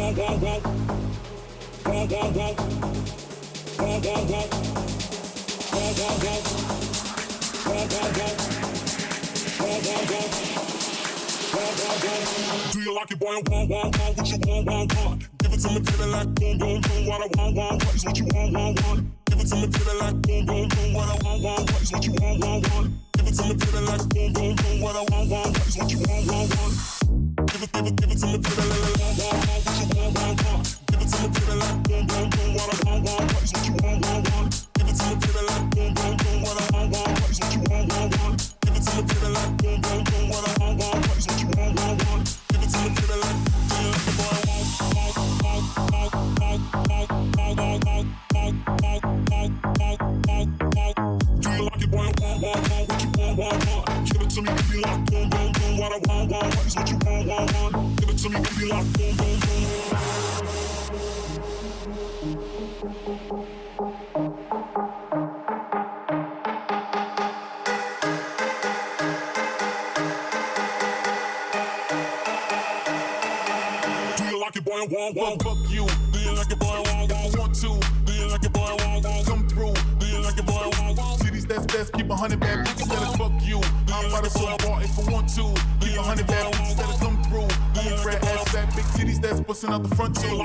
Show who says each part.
Speaker 1: Do you like it, boy? What you want? Give it to me, baby, like boom, boom, boom. What I want is what you want. Give it to me, baby, like boom, boom, boom. What I want is what you want. Give it to me, baby, like boom, boom, boom. What I want is what you want. Give it to me, baby, like what you want. Give it to me, baby, like boom, boom, boom. What I want is what you want. Give it to me, baby, like boom, boom, boom. What I want is what you want. Give it to me, baby, like boom, boom, boom. What I want is what you want. Give it to me, baby, like do you like it, boy? Do you like it, boy? What you want? Give it to me, baby, like boom, boom, boom. What I want is what you want. Give it to me, baby, like boom, boom, boom. Fuck you. Do you like it, boy? Want to? Do you like it, boy? Come through. Do you like it, boy? Titties that's best. Keep 100 bad bitches that'll fuck you. I'm about to so bar if I want to. Keep 100 bad bitches that'll come through. Red ass fat big titties that's busting out the front too.